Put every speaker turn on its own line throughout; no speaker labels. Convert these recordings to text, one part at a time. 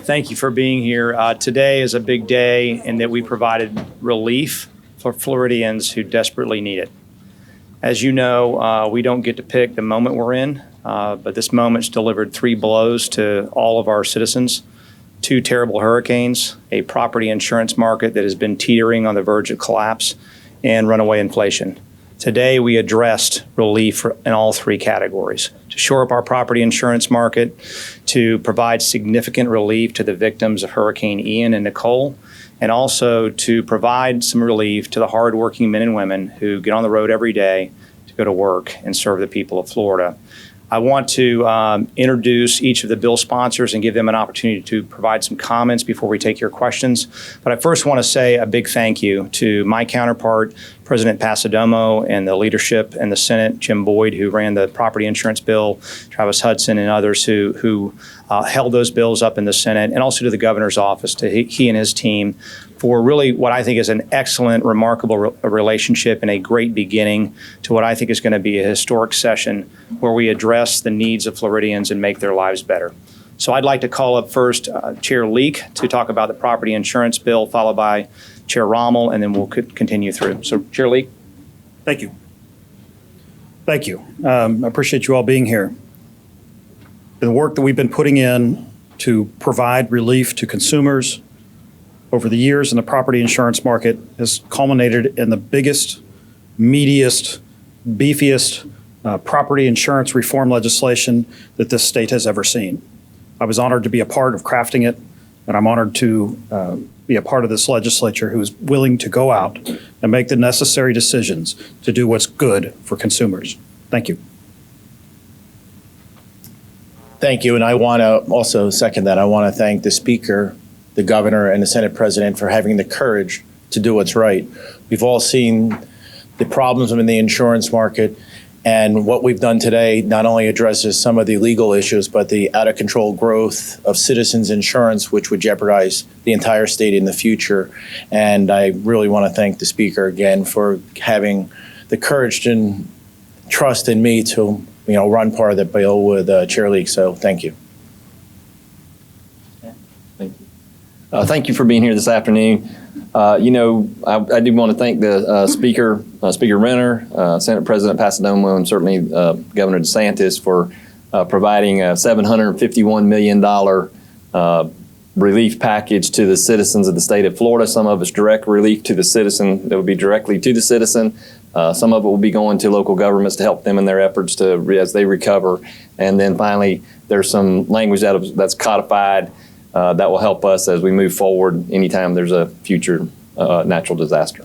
Thank you for being here. Today is a big day in that we provided relief for Floridians who desperately need it. As you know, we don't get to pick the moment we're in, but this moment's delivered 3 blows to all of our citizens. 2 terrible hurricanes, a property insurance market that has been teetering on the verge of collapse, and runaway inflation. Today, we addressed relief in all 3 categories: to shore up our property insurance market, to provide significant relief to the victims of Hurricane Ian and Nicole, and also to provide some relief to the hardworking men and women who get on the road every day to go to work and serve the people of Florida. I want to introduce each of the bill sponsors and give them an opportunity to provide some comments before we take your questions. But I first want to say a big thank you to my counterpart, President Pasadomo, and the leadership in the Senate, Jim Boyd, who ran the property insurance bill, Travis Hudson, and others who held those bills up in the Senate, and also to the governor's office, to he and his team, for really what I think is an excellent, remarkable relationship and a great beginning to what I think is going to be a historic session where we address the needs of Floridians and make their lives better. So I'd like to call up first Chair Leek to talk about the property insurance bill, followed by Chair Rommel, and then we'll continue through. So Chair Leek.
Thank you. Thank you. I appreciate you all being here. The work that we've been putting in to provide relief to consumers over the years in the property insurance market has culminated in the biggest, meatiest, beefiest property insurance reform legislation that this state has ever seen. I was honored to be a part of crafting it, and I'm honored to be a part of this legislature who is willing to go out and make the necessary decisions to do what's good for consumers. Thank you.
Thank you, and I want to also second that. I want to thank the Speaker, the Governor, and the Senate President for having the courage to do what's right. We've all seen the problems in the insurance market, and what we've done today not only addresses some of the legal issues, but the out-of-control growth of Citizens Insurance, which would jeopardize the entire state in the future. And I really want to thank the Speaker again for having the courage and trust in me to run part of the bill with Chair Leek. So thank you.
Thank you for being here this afternoon. I do want to thank the Speaker, Speaker Renner, Senate President Pasadomo, and certainly Governor DeSantis for providing a $751 million relief package to the citizens of the state of Florida. Some of it's direct relief to the citizen that would be directly to the citizen. Some of it will be going to local governments to help them in their efforts as they recover. And then finally, there's some language that's codified that will help us as we move forward anytime there's a future natural disaster.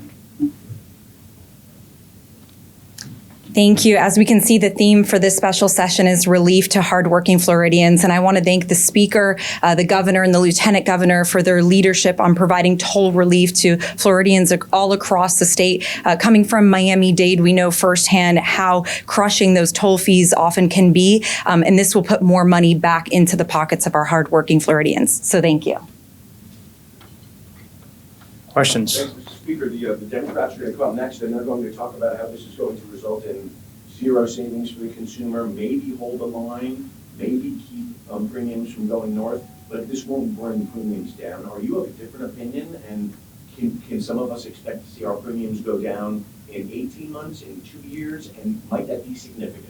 Thank you. As we can see, the theme for this special session is relief to hardworking Floridians. And I want to thank the Speaker, the Governor, and the Lieutenant Governor for their leadership on providing toll relief to Floridians all across the state. Coming from Miami-Dade, we know firsthand how crushing those toll fees often can be. And this will put more money back into the pockets of our hardworking Floridians. So thank you.
Questions?
Thanks, Mr. Speaker. The Democrats are going to come up next, and they're going to talk about how this is going to result in zero savings for the consumer, maybe hold the line, maybe keep premiums from going north, but this won't bring premiums down. Are you of a different opinion, and can some of us expect to see our premiums go down in 18 months, in 2 years, and might that be significant?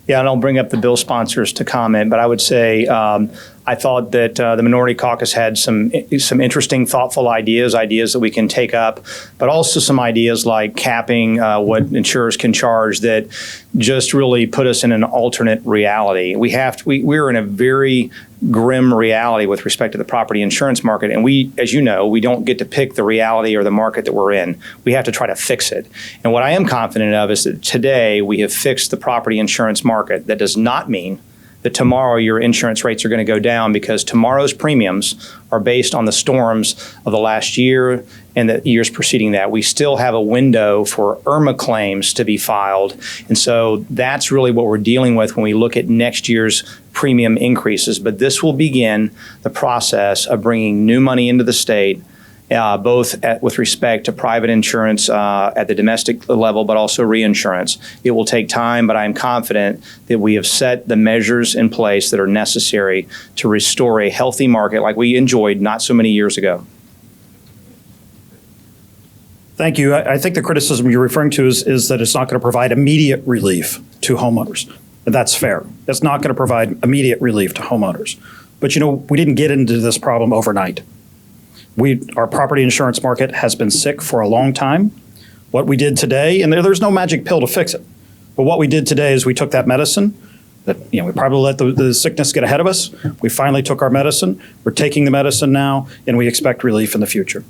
Yeah, and I'll bring up the bill sponsors to comment, but I would say I thought that the Minority Caucus had some interesting, thoughtful ideas that we can take up, but also some ideas like capping what insurers can charge that just really put us in an alternate reality. We're in a very grim reality with respect to the property insurance market, and we, as you know, we don't get to pick the reality or the market that we're in. We have to try to fix it. And what I am confident of is that today we have fixed the property insurance market. That does not mean that tomorrow your insurance rates are going to go down, because tomorrow's premiums are based on the storms of the last year and the years preceding that. We still have a window for Irma claims to be filed. And so that's really what we're dealing with when we look at next year's premium increases. But this will begin the process of bringing new money into the state with respect to private insurance at the domestic level, but also reinsurance. It will take time, but I am confident that we have set the measures in place that are necessary to restore a healthy market like we enjoyed not so many years ago.
Thank you. I think the criticism you're referring to is that it's not going to provide immediate relief to homeowners. And that's fair. It's not going to provide immediate relief to homeowners. But, we didn't get into this problem overnight. Our property insurance market has been sick for a long time. What we did today, and there's no magic pill to fix it, but what we did today is we took that medicine that, we probably let the sickness get ahead of us. We finally took our medicine. We're taking the medicine now, and we expect relief in the future.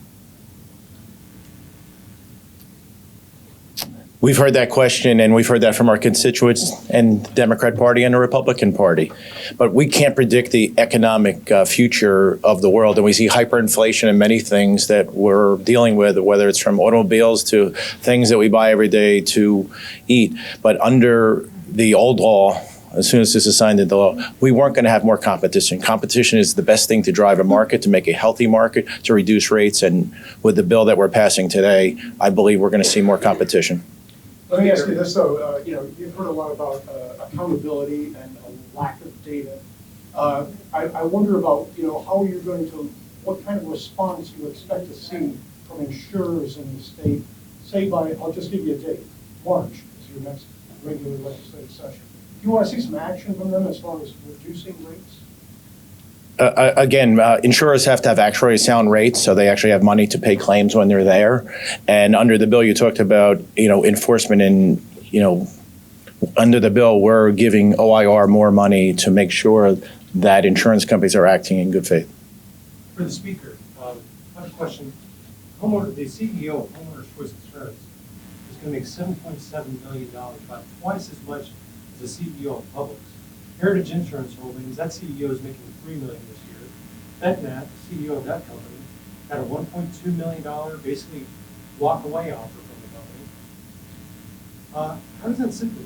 We've heard that question, and we've heard that from our constituents and the Democrat Party and the Republican Party. But we can't predict the economic future of the world, and we see hyperinflation in many things that we're dealing with, whether it's from automobiles to things that we buy every day to eat. But under the old law, as soon as this is signed into law, we weren't going to have more competition. Competition is the best thing to drive a market, to make a healthy market, to reduce rates. And with the bill that we're passing today, I believe we're going to see more competition.
Let me ask you this, though. You've heard a lot about accountability and a lack of data. I wonder about, how you're going to, what kind of response you expect to see from insurers in the state, say by, I'll just give you a date, March is your next regular legislative session. Do you want to see some action from them as far as reducing rates?
Again, insurers have to have actuarially sound rates, so they actually have money to pay claims when they're there. And under the bill, you talked about, enforcement and, under the bill, we're giving OIR more money to make sure that insurance companies are acting in good faith.
For the speaker, I have a question. The CEO of Homeowners Choice Insurance is going to make $7.7 million, about twice as much as the CEO of Publix. Heritage Insurance Holdings, that CEO is making $3 million this year. FedNat, the CEO of that company, had a $1.2 million basically walk away offer from the company. How does that sit with you?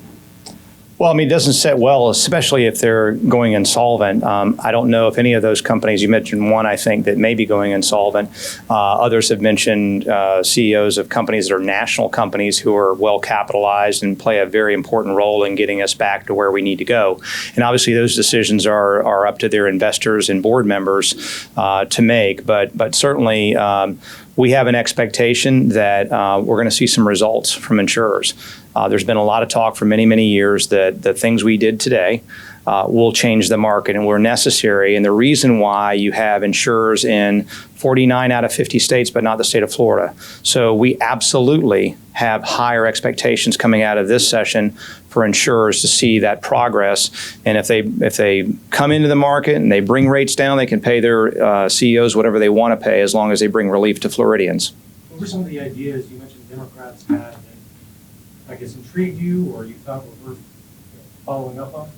Well, it doesn't sit well, especially if they're going insolvent. I don't know if any of those companies, you mentioned one, I think, that may be going insolvent. Others have mentioned CEOs of companies that are national companies who are well capitalized and play a very important role in getting us back to where we need to go. And obviously, those decisions are up to their investors and board members to make. But certainly, we have an expectation that we're going to see some results from insurers. There's been a lot of talk for many, many years that the things we did today will change the market and were necessary. And the reason why you have insurers in 49 out of 50 states, but not the state of Florida. So we absolutely have higher expectations coming out of this session for insurers to see that progress. And if they come into the market and they bring rates down, they can pay their CEOs whatever they want to pay as long as they bring relief to Floridians.
What were some of the ideas you mentioned Democrats had that, I guess, intrigued you or you thought were worth following up on?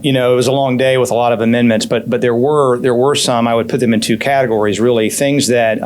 It was a long day with a lot of amendments, but there were some. I would put them in two categories, really, things that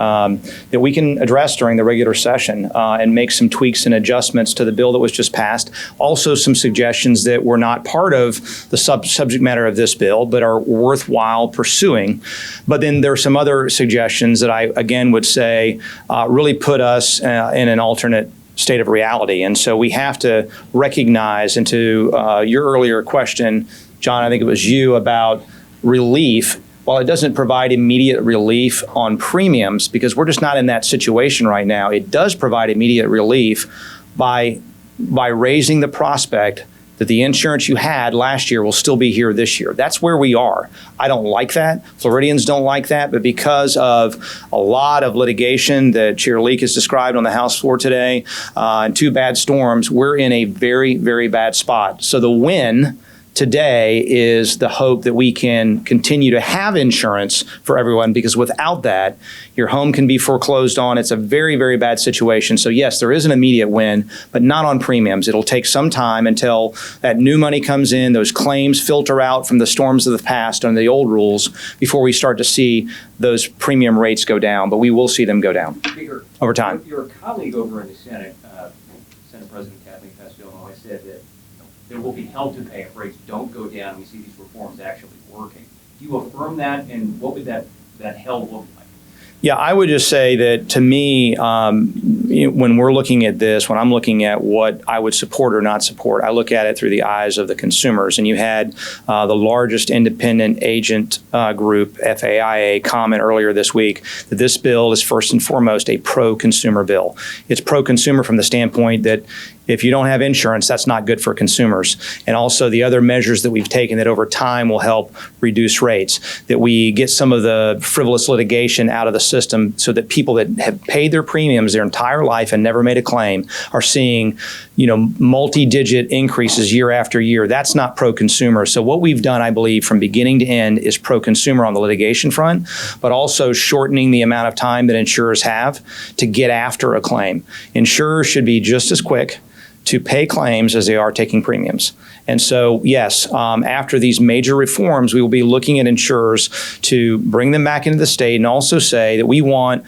that we can address during the regular session and make some tweaks and adjustments to the bill that was just passed. Also, some suggestions that were not part of the subject matter of this bill, but are worthwhile pursuing. But then there are some other suggestions that I, again, would say really put us in an alternate state of reality. And so we have to recognize, and to your earlier question, John, I think it was you, about relief. While it doesn't provide immediate relief on premiums, because we're just not in that situation right now, it does provide immediate relief by raising the prospect that the insurance you had last year will still be here this year. That's where we are. I don't like that. Floridians don't like that. But because of a lot of litigation that Chair Leek has described on the House floor today, and two bad storms, we're in a very, very bad spot. So the win today is the hope that we can continue to have insurance for everyone, because without that, your home can be foreclosed on. It's a very, very bad situation. So yes, there is an immediate win, but not on premiums. It'll take some time until that new money comes in, those claims filter out from the storms of the past under the old rules before we start to see those premium rates go down. But we will see them go down over time.
Your colleague over in the Senate, Senate President Kathleen Pascal, said that there will be hell to pay if rates don't go down. We see these reforms actually working. Do you affirm that, and what would that hell look like?
Yeah, I would just say that to me, when we're looking at this, when I'm looking at what I would support or not support, I look at it through the eyes of the consumers. And you had the largest independent agent group, FAIA, comment earlier this week that this bill is first and foremost a pro-consumer bill. It's pro-consumer from the standpoint that if you don't have insurance, that's not good for consumers. And also the other measures that we've taken that over time will help reduce rates, that we get some of the frivolous litigation out of the system so that people that have paid their premiums their entire life and never made a claim are seeing, multi-digit increases year after year. That's not pro-consumer. So what we've done, I believe, from beginning to end is pro-consumer on the litigation front, but also shortening the amount of time that insurers have to get after a claim. Insurers should be just as quick to pay claims as they are taking premiums. And so, yes, after these major reforms, we will be looking at insurers to bring them back into the state and also say that we want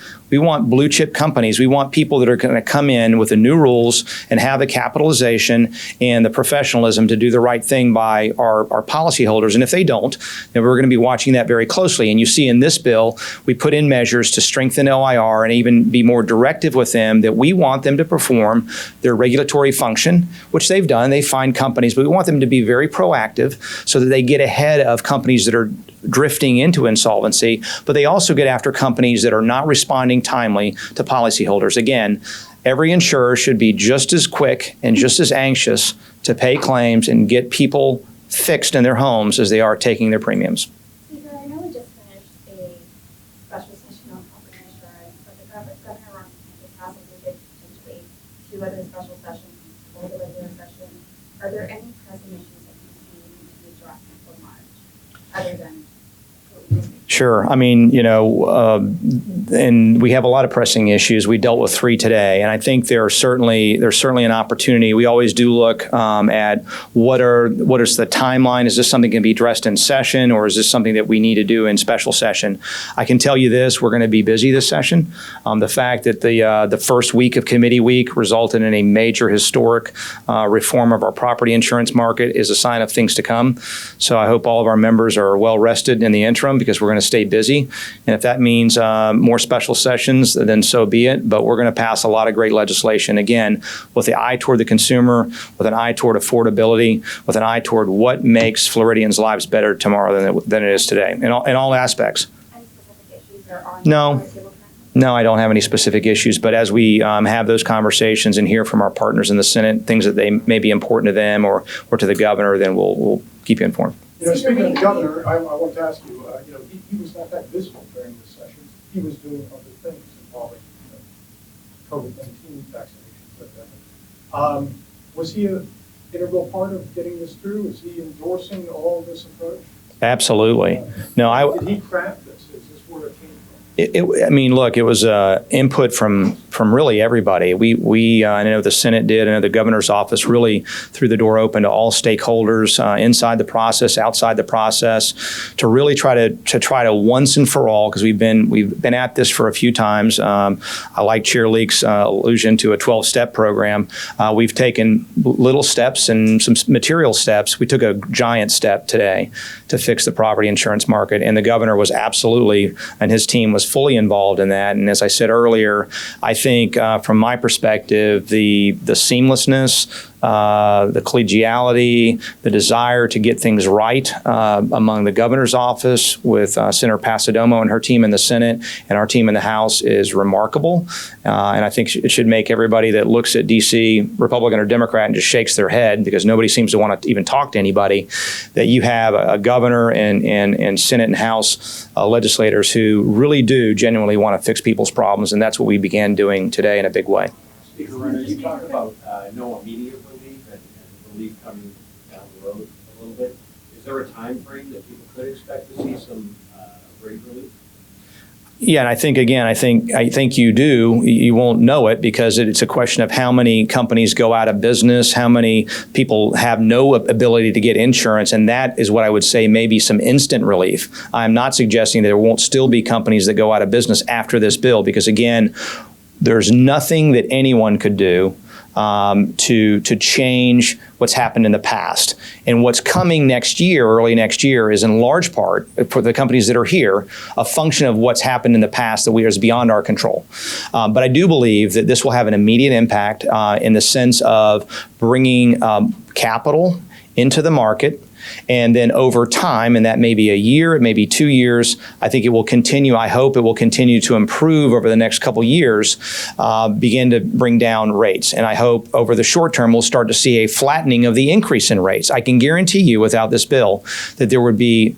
blue chip companies. We want people that are going to come in with the new rules and have the capitalization and the professionalism to do the right thing by our policyholders. And if they don't, then we're going to be watching that very closely. And you see in this bill, we put in measures to strengthen OIR and even be more directive with them that we want them to perform their regulatory function, which they've done. They find companies, but we want them to be very proactive so that they get ahead of companies that are drifting into insolvency, but they also get after companies that are not responding timely to policyholders. Again, every insurer should be just as quick and just as anxious to pay claims and get people fixed in their homes as they are taking their premiums.
Speaker, I know we just finished a special session on property insurance, but the Governor Rommel is possibly potentially 2 other special sessions or the regular session. Are there any pressing issues that you see need to be addressed before March, other than what we just
Sure. I mean, and we have a lot of pressing issues. We dealt with 3 today, and I think there's certainly an opportunity. We always do look at what is the timeline. Is this something that can be addressed in session, or is this something that we need to do in special session? I can tell you this: we're going to be busy this session. The fact that the first week of committee week resulted in a major historic reform of our property insurance market is a sign of things to come. So I hope all of our members are well rested in the interim, because we're going to stay busy. And if that means more special sessions, then so be it. But we're going to pass a lot of great legislation, again, with the eye toward the consumer, with an eye toward affordability, with an eye toward what makes Floridians' lives better tomorrow than it is today, in all aspects.
any specific issues that are on
No.
the table currently?
No, I don't have any specific issues, but as we have those conversations and hear from our partners in the Senate, things that they may be important to them or to the governor, then we'll keep you informed.
Speaking of the governor, I want to ask you, he was not that visible during the sessions. He was doing other things involving, COVID-19 vaccinations, like that. Was he an integral part of getting this through? Is he endorsing all this approach?
Absolutely. No,
Did he craft this? Is this where it came from?
Look, it was input from really everybody. I know the Senate did. I know the governor's office really threw the door open to all stakeholders inside the process, outside the process, to really try to once and for all, because we've been at this for a few times. I like Chair Leek's allusion to a 12-step program. We've taken little steps and some material steps. We took a giant step today to fix the property insurance market, and the governor was absolutely, and his team was fully involved in that. And as I said earlier, I think from my perspective, the seamlessness, the collegiality, the desire to get things right among the governor's office with Senator Pasadomo and her team in the Senate and our team in the House is remarkable. And I think it should make everybody that looks at D.C., Republican or Democrat, and just shakes their head, because nobody seems to want to even talk to anybody, that you have a governor and Senate and House legislators who really do genuinely want to fix people's problems. And that's what we began doing today in a big way.
Speaker Renner, you talked about no immediate relief and relief coming down the road a little bit. Is there a time frame that people could expect to see some rate relief?
Yeah, and I think you do. You won't know it, because it's a question of how many companies go out of business, how many people have no ability to get insurance, and that is what I would say may be some instant relief. I'm not suggesting there won't still be companies that go out of business after this bill, because again, there's nothing that anyone could do to change what's happened in the past. And what's coming next year, early next year, is in large part, for the companies that are here, a function of what's happened in the past that is beyond our control. But I do believe that this will have an immediate impact in the sense of bringing capital into the market. And then over time, and that may be a year, it may be 2 years, I think it will continue, I hope it will continue to improve over the next couple years, begin to bring down rates. And I hope over the short term, we'll start to see a flattening of the increase in rates. I can guarantee you without this bill that there would be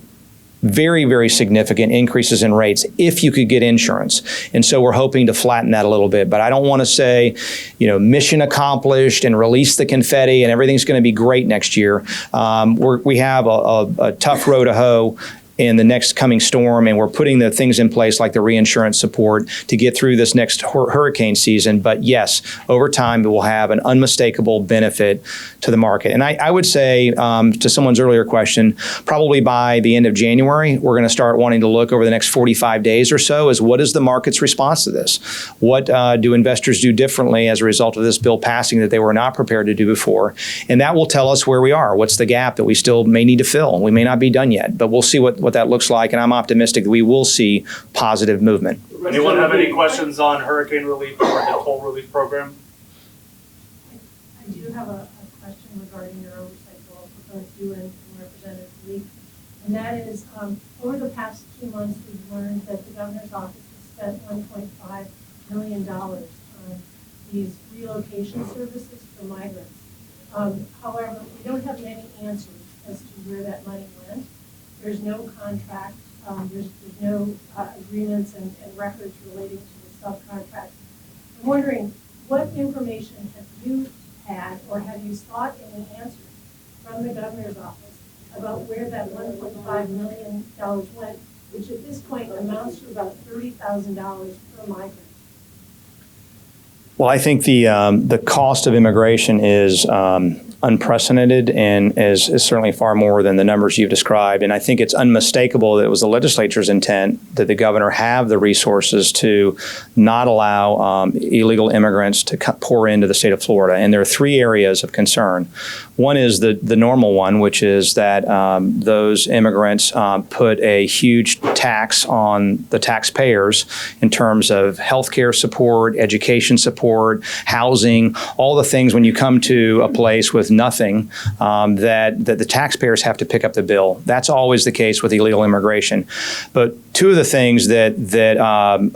very, very significant increases in rates if you could get insurance. And so we're hoping to flatten that a little bit. But I don't want to say, mission accomplished and release the confetti and everything's going to be great next year. We have a tough row to hoe in the next coming storm, and we're putting the things in place like the reinsurance support to get through this next hurricane season. But yes, over time, it will have an unmistakable benefit to the market. And I would say, to someone's earlier question, probably by the end of January, we're going to start wanting to look over the next 45 days or so as what is the market's response to this? What do investors do differently as a result of this bill passing that they were not prepared to do before? And that will tell us where we are. What's the gap that we still may need to fill? We may not be done yet, but we'll see what that looks like, and I'm optimistic that we will see positive movement.
Anyone have any questions on hurricane relief or the toll relief program?
I do have a question regarding your oversight bill for both you and Representative Leek, and that is, over the past 2 months, we've learned that the governor's office has spent $1.5 million on these relocation services for migrants. However, we don't have many answers as to where that money went. There's no contract, there's no agreements and records relating to the subcontracts. I'm wondering, what information have you had, or have you sought any answers from the governor's office about where that $1.5 million went, which at this point amounts to about $30,000 per migrant?
Well, I think the cost of immigration is unprecedented and is certainly far more than the numbers you've described. And I think it's unmistakable that it was the legislature's intent that the governor have the resources to not allow illegal immigrants to pour into the state of Florida. And there are 3 areas of concern. One is the normal one, which is that those immigrants put a huge tax on the taxpayers in terms of health care support, education support, housing, all the things when you come to a place with nothing that the taxpayers have to pick up the bill. That's always the case with illegal immigration. But 2 of the things that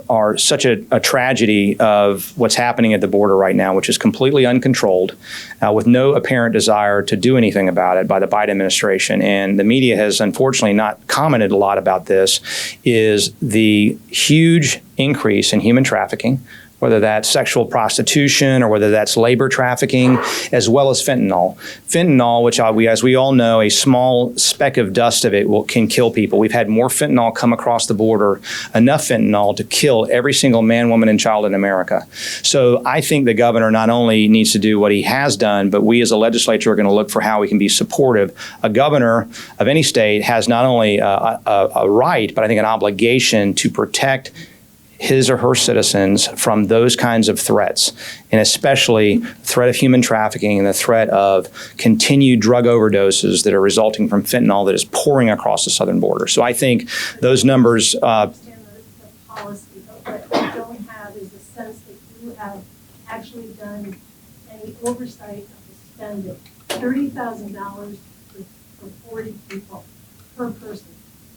are such a tragedy of what's happening at the border right now, which is completely uncontrolled, with no apparent desire to do anything about it by the Biden administration, and the media has unfortunately not commented a lot about this, is the huge increase in human trafficking, whether that's sexual prostitution or whether that's labor trafficking, as well as fentanyl. Fentanyl, which as we all know, a small speck of dust of it can kill people. We've had more fentanyl come across the border, enough fentanyl to kill every single man, woman, and child in America. So I think the governor not only needs to do what he has done, but we as a legislature are going to look for how we can be supportive. A governor of any state has not only a right, but I think an obligation to protect his or her citizens from those kinds of threats, and especially threat of human trafficking and the threat of continued drug overdoses that are resulting from fentanyl that is pouring across the southern border. So I think those numbers.
I understand that it's a policy, but what I don't have is a sense that you have actually done any oversight of the spending. $30,000 for 40 people per person.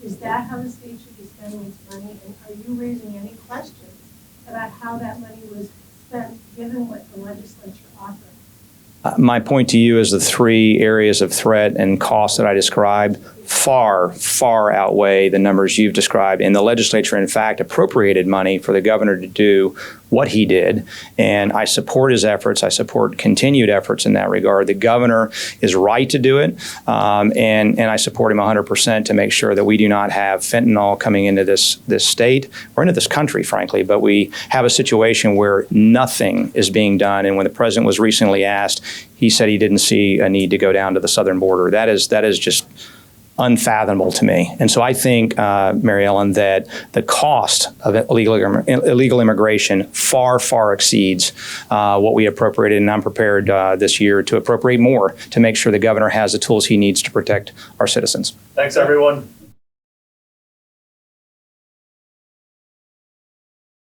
Is that how the state should be spending its money? And are you raising any questions about how that money was spent, given what the legislature offered?
My point to you is the 3 areas of threat and cost that I described far, far outweigh the numbers you've described. And the legislature, in fact, appropriated money for the governor to do what he did. And I support his efforts. I support continued efforts in that regard. The governor is right to do it. And I support him 100% to make sure that we do not have fentanyl coming into this state or into this country, frankly. But we have a situation where nothing is being done. And when the president was recently asked, he said he didn't see a need to go down to the southern border. That is just unfathomable to me. And so I think, Mary Ellen, that the cost of illegal immigration far, far exceeds what we appropriated, and I'm prepared this year to appropriate more to make sure the governor has the tools he needs to protect our citizens.
Thanks, everyone.